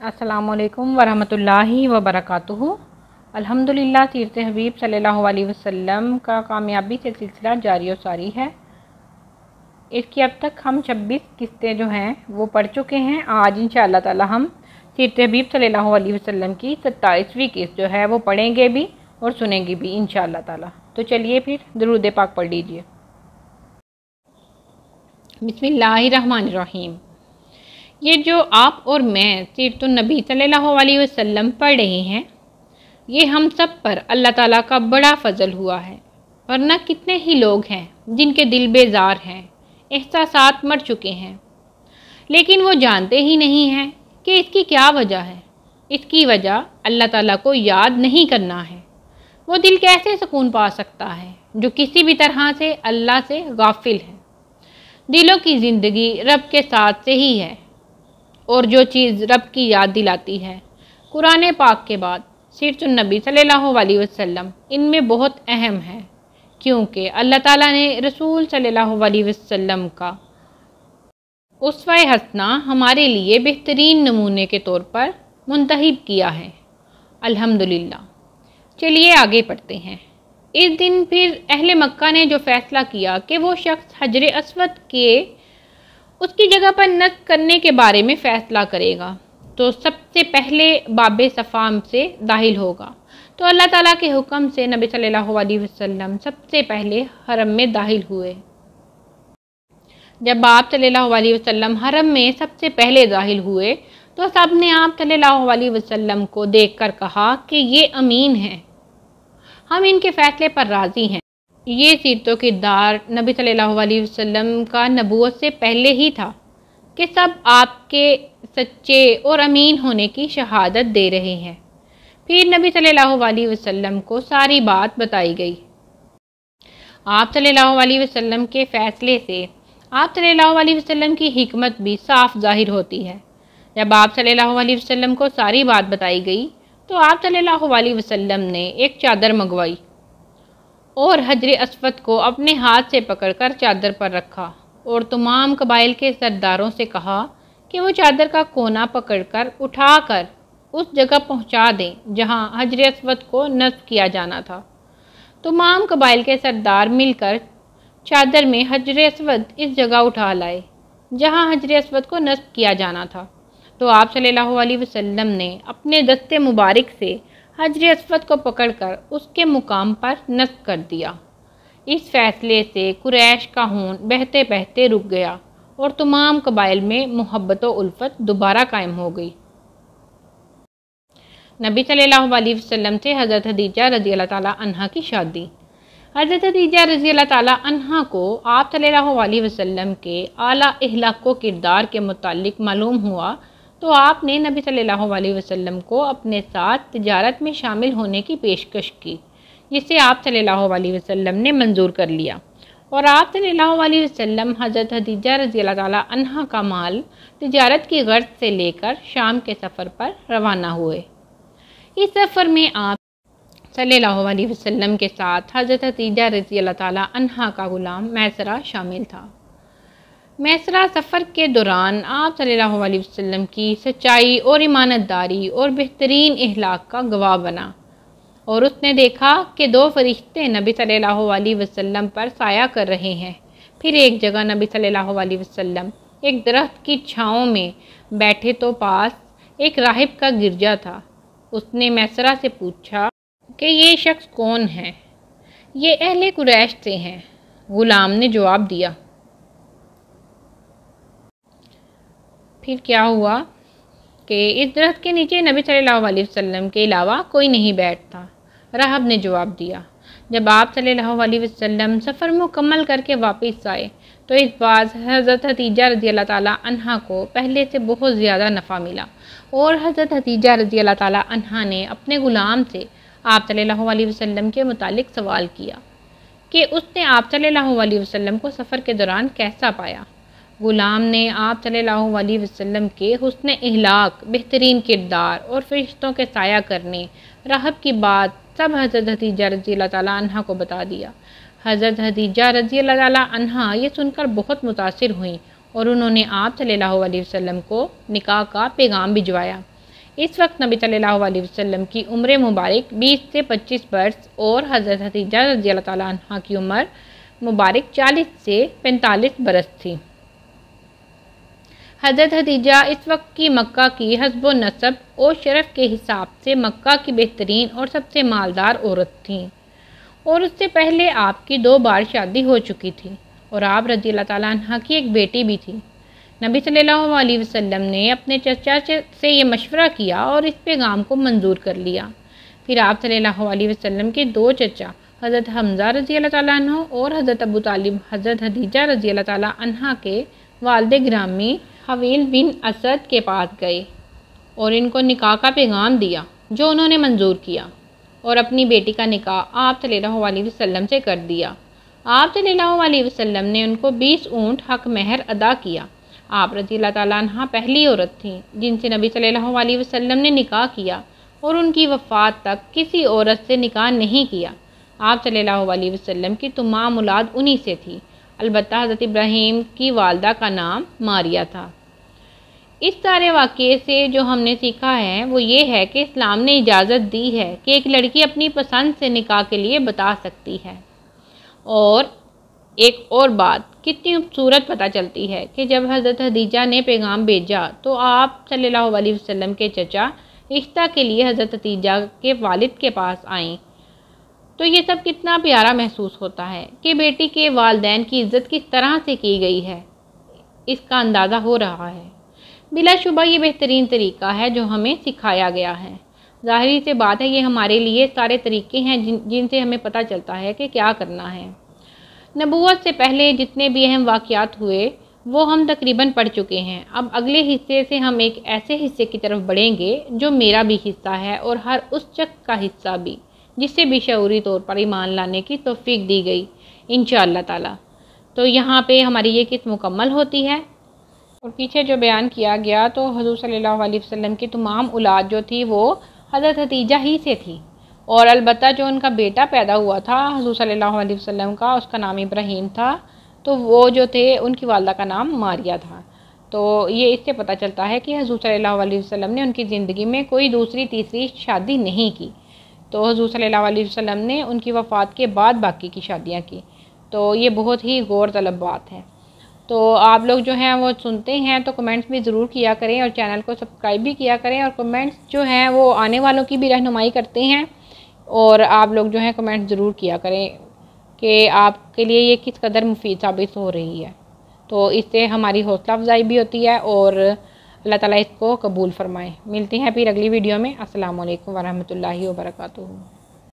अस्सलामु अलैकुम वरहमतुल्लाहि वबरकातुहू। अल्हम्दुलिल्लाह सीरत हबीब सल्लल्लाहु अलैहि वसल्लम का कामयाबी से सिलसिला जारी और सारी है। इसकी अब तक हम 26 किस्तें जो हैं वो पढ़ चुके हैं। आज इंशाअल्लाह ताला हम सीरत हबीब सल्लल्लाहु अलैहि वसल्लम की 27वीं किस्त जो है वो पढ़ेंगे भी और सुनेंगे भी इंशाअल्लाह ताला। तो चलिए फिर दुरूद पाक पढ़ लीजिए। बिस्मिल्लाहिर्रहमानिर्रहीम। ये जो आप और मैं सीरतुन नबी सल्लल्लाहु अलैहि वसल्लम पढ़ रहे हैं, ये हम सब पर अल्लाह ताला का बड़ा फ़ज़ल हुआ है। वरना कितने ही लोग हैं जिनके दिल बेजार हैं, एहसासात मर चुके हैं, लेकिन वो जानते ही नहीं हैं कि इसकी क्या वजह है। इसकी वजह अल्लाह ताला को याद नहीं करना है। वो दिल कैसे सुकून पा सकता है जो किसी भी तरह से अल्लाह से गाफिल है। दिलों की ज़िंदगी रब के साथ से ही है, और जो चीज़ रब की याद दिलाती है कुरान पाक के बाद सीरतुन नबी सल्लल्लाहु अलैहि वसल्लम इनमें बहुत अहम है, क्योंकि अल्लाह ताला ने रसूल सल्लल्लाहु अलैहि वसल्लम का उसवा हसना हमारे लिए बेहतरीन नमूने के तौर पर मुंतखब किया है। अल्हम्दुलिल्लाह। चलिए आगे पढ़ते हैं। इस दिन फिर अहले मक्का ने जो फ़ैसला किया कि वो शख्स हजर अस्वद के उसकी जगह पर नस्ब करने के बारे में फ़ैसला करेगा, तो सबसे पहले बाब सफ़ा से दाखिल होगा। तो अल्लाह ताला के हुक्म से नबी सल्लल्लाहु अलैहि वसल्लम सबसे पहले हरम में दाखिल हुए। जब आप सल्लल्लाहु अलैहि वसल्लम हरम में सबसे पहले दाखिल हुए तो सब ने आप सल्लल्लाहु अलैहि वसल्लम को देखकर कहा कि ये अमीन हैं, हम इनके फ़ैसले पर राज़ी हैं। ये सीरतो किरदार नबी सल्लल्लाहु अलैहि वसल्लम का नबूवत से पहले ही था कि सब आपके सच्चे और अमीन होने की शहादत दे रहे हैं। फिर नबी सल्लल्लाहु अलैहि वसल्लम को सारी बात बताई गई। आप सल्लल्लाहु अलैहि वसल्लम के फ़ैसले से आप सल्लल्लाहु अलैहि वसल्लम की हिकमत भी साफ ज़ाहिर होती है। जब आप सल्लल्लाहु अलैहि वसल्लम को सारी बात बताई गई तो आप सल्लल्लाहु अलैहि वसल्लम ने एक चादर मंगवाई और हजर अस्वद को अपने हाथ से पकड़कर चादर पर रखा और तमाम कबाइल के सरदारों से कहा कि वो चादर का कोना पकड़कर उठाकर उस जगह पहुंचा दें जहां हजर अस्वद को नस्ब किया जाना था। तमाम कबाइल के सरदार मिलकर चादर में हजर अस्वद इस जगह उठा लाए जहां हजर अस्वद को नस्ब किया जाना था। तो आप सल्लल्लाहु अलैहि वसल्लम ने अपने दस्ते मुबारक से हजर अस्वद को पकड़कर उसके मुकाम पर नस्ब कर दिया। इस फैसले से कुरैश का खून बहते बहते रुक गया और तमाम कबाइल में मोहब्बत व उल्फत दोबारा कायम हो गई। नबी सल्लल्लाहु अलैहि वसल्लम से हज़रत खदीजा रज़ी अल्लाह ताला अन्हा की शादी। हज़रत खदीजा रज़ी अल्लाह ताला अन्हा को आप सल्लल्लाहु अलैहि वसल्लम के आला अखलाक व किरदार के मुतालिक मालूम हुआ, तो आपने नबी सल्लल्लाहु अलैहि वसल्लम को अपने साथ तिजारत में शामिल होने की पेशकश की, जिसे आप सल्लल्लाहु अलैहि वसल्लम ने मंजूर कर लिया और आप सल्लल्लाहु अलैहि वसल्लम हज़रत खदीजा रज़ी अल्लाह ताला अन्हा का माल तिजारत की गर्ज से लेकर शाम के सफ़र पर रवाना हुए। इस सफ़र में आप सल्लल्लाहु अलैहि वसल्लम के साथ हज़रत खदीजा रज़ी अल्लाह ताला अन्हा का ग़ुलाम मैसरा शामिल था। मैसरा सफ़र के दौरान आप सल्लल्लाहु अलैहि वसल्लम की सच्चाई और ईमानदारी और बेहतरीन अखलाक का गवाह बना और उसने देखा कि दो फरिश्ते नबी सल्लल्लाहु अलैहि वसल्लम पर साया कर रहे हैं। फिर एक जगह नबी सल्लल्लाहु अलैहि वसल्लम एक दरख्त की छाँव में बैठे तो पास एक राहिब का गिरजा था। उसने मैसरा से पूछा कि ये शख्स कौन है? ये अहले कुरैश से हैं। ग़ुलाम ने जवाब दिया। फिर क्या हुआ कि इस दरख्त के नीचे नबी सल्लल्लाहु अलैहि वसल्लम के अलावा कोई नहीं बैठता। राहब ने जवाब दिया। जब आप सल्लल्लाहु अलैहि वसल्लम सफ़र मुकम्मल करके वापस आए तो इस बार हज़रत खदीजा रज़ी अल्लाह ताला अन्हा को पहले से बहुत ज़्यादा नफ़ा मिला और हज़रत खदीजा रज़ी अल्लाह ताला अन्हा ने अपने ग़ुलाम से आप सल्लल्लाहु अलैहि वसल्लम के मुतालिक सवाल किया कि उसने आप सल्लल्लाहु अलैहि वसल्लम को सफ़र के दौरान कैसा पाया। ग़ुलाम ने आप सल्लल्लाहु अलैहि वसल्लम के हुस्न अखलाक, बेहतरीन किरदार और फरिश्तों के साया करने, राहब की बात सब हज़रत खदीजा रज़ी अल्लाह ताला अन्हा को बता दिया। हज़रत खदीजा रज़ी अल्लाह ताला अन्हा ये सुनकर बहुत मुतासिर हुई और उन्होंने आप सल्लल्लाहु अलैहि वसल्लम को निकाह का पैगाम भिजवाया। اس وقت نبی صلی اللہ علیہ وسلم کی عمر مبارک 20 سے 25 برس اور حضرت خدیجہ رضی اللہ تعالیٰ عنہ کی عمر مبارک 40 سے 45 برس تھی۔ حضرت خدیجہ اس وقت کی مکہ کی حسب و نسب اور شرف کے حساب سے مکہ کی بہترین اور سب سے مالدار عورت تھیں، اور اس سے پہلے آپ کی 2 بار شادی ہو چکی تھی اور آپ رضی اللہ تعالیٰ عنہ کی ایک بیٹی بھی تھی۔ نبی صلی اللہ علیہ وسلم نے اپنے چچا سے یہ مشورہ کیا اور اس پیغام کو منظور کر لیا۔ پھر آپ صلی اللہ علیہ وسلم کے 2 چچا حضرت حمزہ رضی اللہ تعالیٰ عنہ اور حضرت ابو طالب حضرت خدیجہ رضی اللہ تعالیٰ عنہ کے والد گرامی حویل بن اسد کے پاس گئے اور ان کو نکاح کا پیغام دیا، جو انہوں نے منظور کیا اور اپنی بیٹی کا نکاح آپ صلی اللہ علیہ وسلم سے کر دیا۔ آپ صلی اللہ علیہ وسلم نے ان کو 20 اونٹ حق مہر ادا کیا۔ آپ رضی اللہ تعالیٰ عنہ پہلی عورت تھیں جن سے نبی صلی اللہ علیہ وسلم نے نکاح کیا اور ان کی وفات تک کسی عورت سے نکاح نہیں کیا۔ آپ صلی اللہ علیہ وسلم کی تمام اولاد انہی سے تھی، البتہ حضرت ابراہیم کی والدہ کا نام ماریہ تھا۔ اس سارے واقعے سے جو ہم نے سیکھا ہے وہ یہ ہے کہ اسلام نے اجازت دی ہے کہ ایک لڑکی اپنی پسند سے نکاح کے لیے بتا سکتی ہے۔ اور ایک اور بات کتنی خوبصورت پتہ چلتی ہے کہ جب حضرت خدیجہ نے پیغام بھیجا تو آپ صلی اللہ علیہ وسلم کے چچا رشتہ کے لیے حضرت خدیجہ کے والد کے پاس آئیں، تو یہ سب کتنا پیارا محسوس ہوتا ہے کہ بیٹی کے والدین کی عزت کس طرح سے کی گئی ہے، اس کا اندازہ ہو رہا ہے۔ بلا شبہ یہ بہترین طریقہ ہے جو ہمیں سکھایا گیا ہے۔ ظاہری سے بات ہے یہ ہمارے لیے سارے طریقے ہیں جن سے ہمیں پتہ چلتا ہے کہ کیا کرنا ہے۔ نبوت سے پہلے جتنے بھی اہم واقعات ہوئے وہ ہم تقریباً پڑھ چکے ہیں۔ اب اگلے حصے سے ہم ایک ایسے حصے کی طرف بڑھیں گے جو میرا بھی حصہ ہے اور ہر اس شخص کا حصہ بھی جس سے بھی شعوری طور پر ایمان لانے کی توفیق دی گئی انشاءاللہ تعالی۔ تو یہاں پہ ہماری یہ قسط مکمل ہوتی ہے، اور پیچھے جو بیان کیا گیا تو حضور صلی اللہ علیہ وسلم کی تمام اولاد جو تھی وہ حضرت خدیجہ ہی سے تھی، اور البتہ جو ان کا بیٹا پیدا ہوا تھا حضور صلی اللہ علیہ وسلم کا، اس کا نام ابراہیم تھا، تو وہ جو تھے ان کی والدہ کا نام ماریہ تھا۔ تو یہ اس سے پتہ چلتا ہے کہ حضور صلی اللہ علیہ وسلم نے ان کی زندگی میں کوئی دوسری تیسری شادی نہیں کی، تو حضور صلی اللہ علیہ وسلم نے ان کی وفات کے بعد باقی کی شادیاں کی۔ تو یہ بہت ہی غور طلب بات ہے۔ تو آپ لوگ جو ہیں وہ سنتے ہیں تو کمنٹس بھی ضرور کیا کریں، اور چینل کو سبسکرائب بھی کیا کریں، اور کمنٹس جو ہیں وہ آنے والوں کی بھی رہنمائی کرتے ہیں، اور آپ لوگ جو ہیں کمنٹ ضرور کیا کریں کہ آپ کے لیے یہ کس قدر مفید ثابت ہو رہی ہے۔ تو اس سے ہماری حوصلہ افزائی بھی ہوتی ہے، اور اللہ تعالیٰ اس کو قبول فرمائے۔ ملتے ہیں پھر اگلی ویڈیو میں۔ السلام علیکم ورحمۃ اللہ وبرکاتہ۔